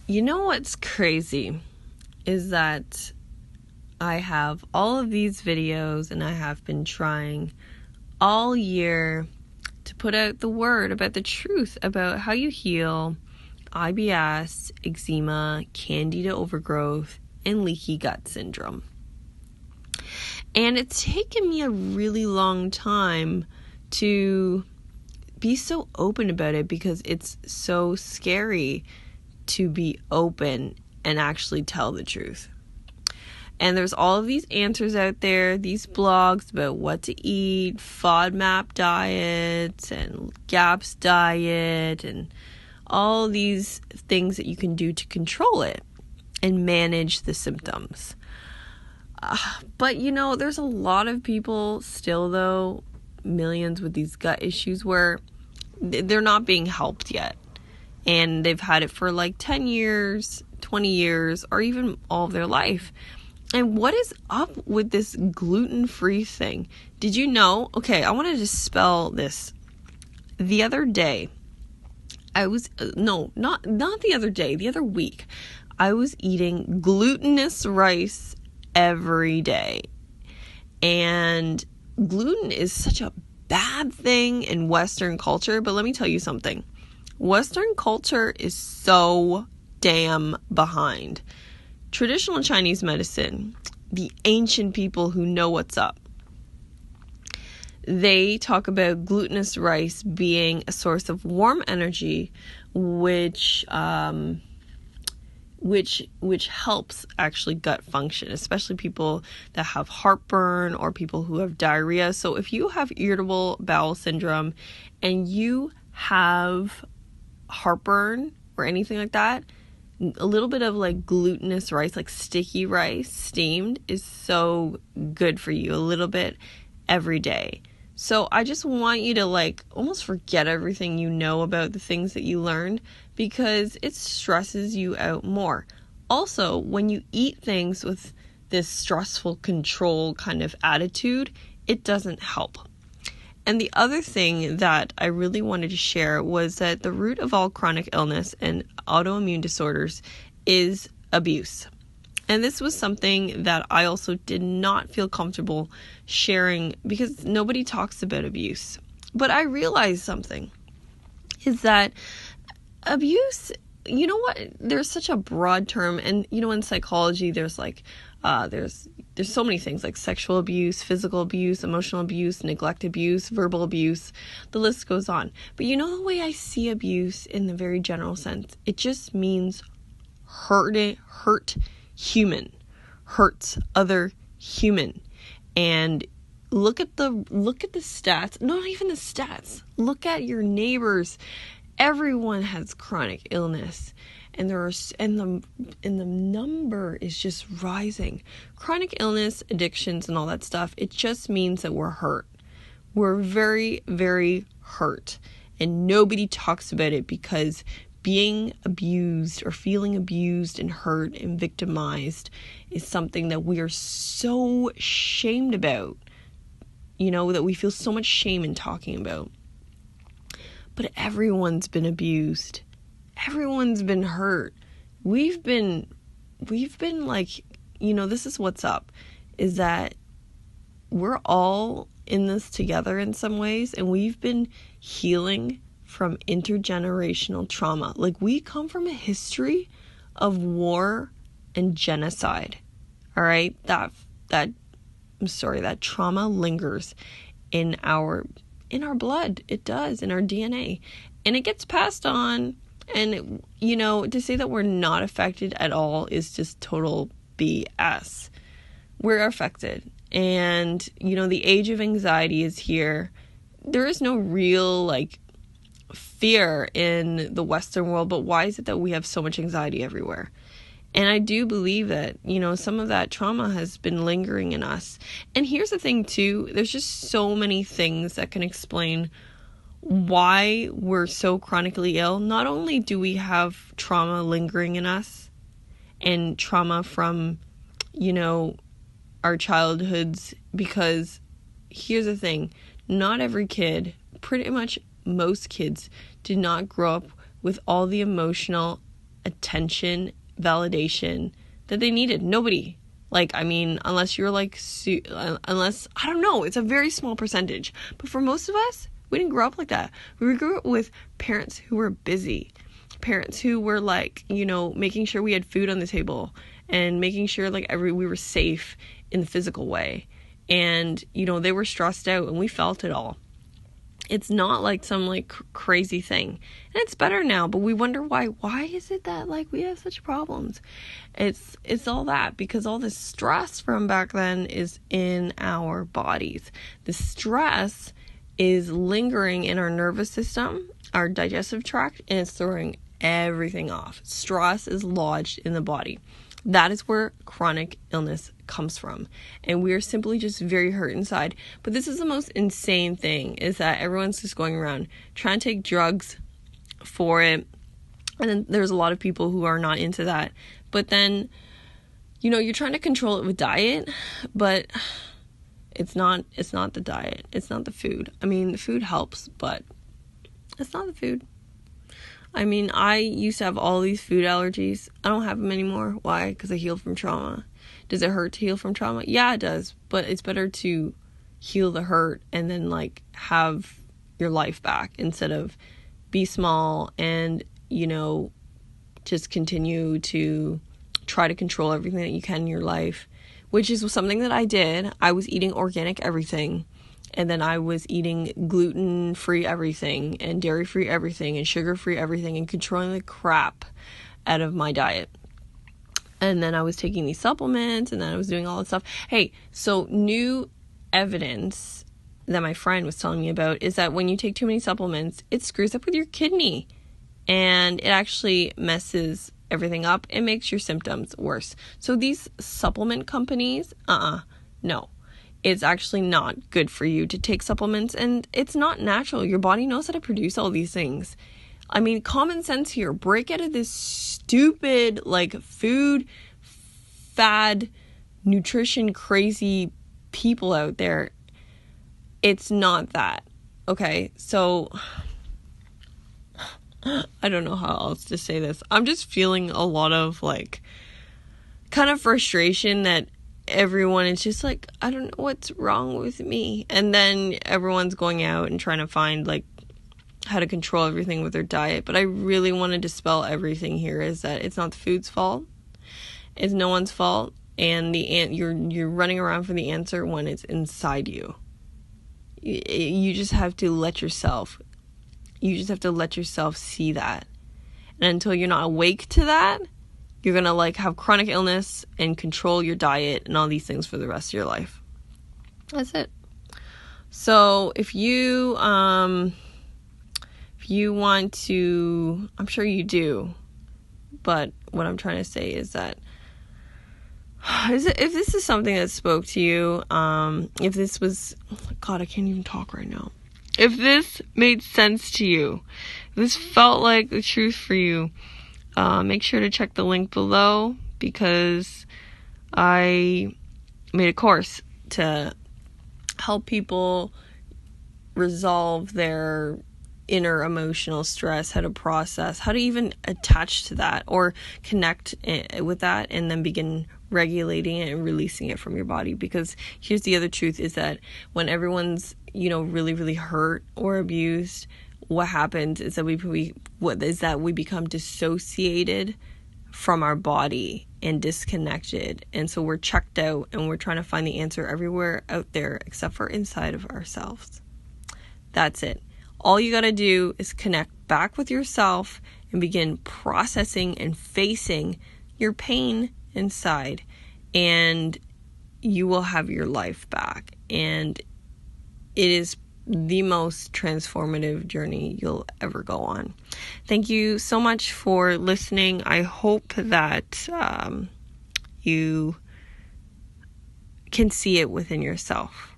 You know what's crazy is that I have all of these videos and I have been trying all year to put out the word about the truth about how you heal IBS, eczema, candida overgrowth, and leaky gut syndrome. And it's taken me a really long time to be so open about it because it's so scary to be open and actually tell the truth. And there's all of these answers out there, these blogs about what to eat, FODMAP diet and GAPS diet, and all these things that you can do to control it and manage the symptoms. But there's a lot of people still, though, millions with these gut issues where they're not being helped yet. And they've had it for like 10 years, 20 years, or even all of their life. And what is up with this gluten-free thing? Did you know? Okay, I want to just spell this. The other day, I was, not the other day, the other week, I was eating glutinous rice every day. And gluten is such a bad thing in Western culture, but let me tell you something. Western culture is so damn behind. Traditional Chinese medicine, the ancient people who know what's up, they talk about glutinous rice being a source of warm energy, which helps actually gut function, especially people that have heartburn or people who have diarrhea. So if you have irritable bowel syndrome and you have heartburn or anything like that, a little bit of like glutinous rice, like sticky rice, steamed, is so good for you. A little bit every day. So I just want you to like almost forget everything you know about the things that you learned, because it stresses you out more. Also, when you eat things with this stressful control kind of attitude, it doesn't help. And the other thing that I really wanted to share was that the root of all chronic illness and autoimmune disorders is abuse. And this was something that I also did not feel comfortable sharing because nobody talks about abuse. But I realized something, is that abuse, you know what, there's such a broad term, and in psychology there's like there's so many things like sexual abuse, physical abuse, emotional abuse, neglect abuse, verbal abuse, the list goes on. But the way I see abuse in the very general sense, it just means hurt human, hurts other human. And look at the stats, not even the stats, look at your neighbors. Everyone has chronic illness, and the number is just rising. Chronic illness, addictions, and all that stuff, it just means that we're hurt. We're very, very hurt, and nobody talks about it because being abused or feeling abused and hurt and victimized is something that we are so shamed about, that we feel so much shame in talking about. But everyone's been abused. Everyone's been hurt. We've been like, this is what's up, is that we're all in this together in some ways, and we've been healing from intergenerational trauma. Like, we come from a history of war and genocide. All right? That trauma lingers in our blood. It does, in our DNA. And it gets passed on. And, to say that we're not affected at all is just total BS. We're affected. And, the age of anxiety is here. There is no real, fear in the Western world, but why is it that we have so much anxiety everywhere? And I do believe that, some of that trauma has been lingering in us. And here's the thing, too. There's just so many things that can explain why we're so chronically ill. Not only do we have trauma lingering in us and trauma from, our childhoods, because here's the thing. Not every kid, pretty much most kids, did not grow up with all the emotional attention, validation that they needed. Nobody. Like, I mean, unless you're like, unless, I don't know, it's a very small percentage. But for most of us, we didn't grow up like that. We grew up with parents who were busy. Parents who were like, you know, making sure we had food on the table and making sure like we were safe in the physical way. And, you know, they were stressed out and we felt it all. It's not like some like crazy thing. And it's better now, but we wonder why. Why is it that like we have such problems? It's all that because all this stress from back then is in our bodies. The stress is lingering in our nervous system, our digestive tract, and it's throwing everything off. Stress is lodged in the body. That is where chronic illness comes from. And we are simply just very hurt inside. But this is the most insane thing, is that everyone's just going around trying to take drugs for it. And then there's a lot of people who are not into that. But then, you know, you're trying to control it with diet, but it's not the diet. It's not the food. I mean, the food helps, but it's not the food. I mean, I used to have all these food allergies. I don't have them anymore. Why? Because I healed from trauma. Does it hurt to heal from trauma? Yeah, it does. But it's better to heal the hurt and then, like, have your life back instead of be small and, you know, just continue to try to control everything that you can in your life, which is something that I did. I was eating organic everything. And then I was eating gluten-free everything and dairy-free everything and sugar-free everything and controlling the crap out of my diet. And then I was taking these supplements and then I was doing all this stuff. Hey, so new evidence that my friend was telling me about is that when you take too many supplements, it screws up with your kidney. And it actually messes everything up. It makes your symptoms worse. So these supplement companies, no. It's actually not good for you to take supplements, and it's not natural. Your body knows how to produce all these things. I mean, common sense here. Break out of this stupid, like, food, fad, nutrition, crazy people out there. It's not that. Okay, so I don't know how else to say this. I'm just feeling a lot of, like, kind of frustration that everyone is just like, I don't know what's wrong with me. And then everyone's going out and trying to find like how to control everything with their diet. But I really want to dispel everything here is that it's not the food's fault. It's no one's fault. And you're running around for the answer when it's inside you. You just have to let yourself see that. And until you're not awake to that, you're going to like have chronic illness and control your diet and all these things for the rest of your life. That's it. So if you want to, I'm sure you do, but what I'm trying to say is that if this is something that spoke to you, if this was, God, I can't even talk right now. If this made sense to you, if this felt like the truth for you, make sure to check the link below because I made a course to help people resolve their inner emotional stress, how to process, how to even attach to that or connect with that and then begin regulating it and releasing it from your body. Because here's the other truth is that when everyone's, you know, really, really hurt or abused, what happens is that we become dissociated from our body and disconnected. And so we're checked out and we're trying to find the answer everywhere out there except for inside of ourselves. That's it. All you got to do is connect back with yourself and begin processing and facing your pain inside, and you will have your life back. And it is the most transformative journey you'll ever go on. Thank you so much for listening. I hope that you can see it within yourself.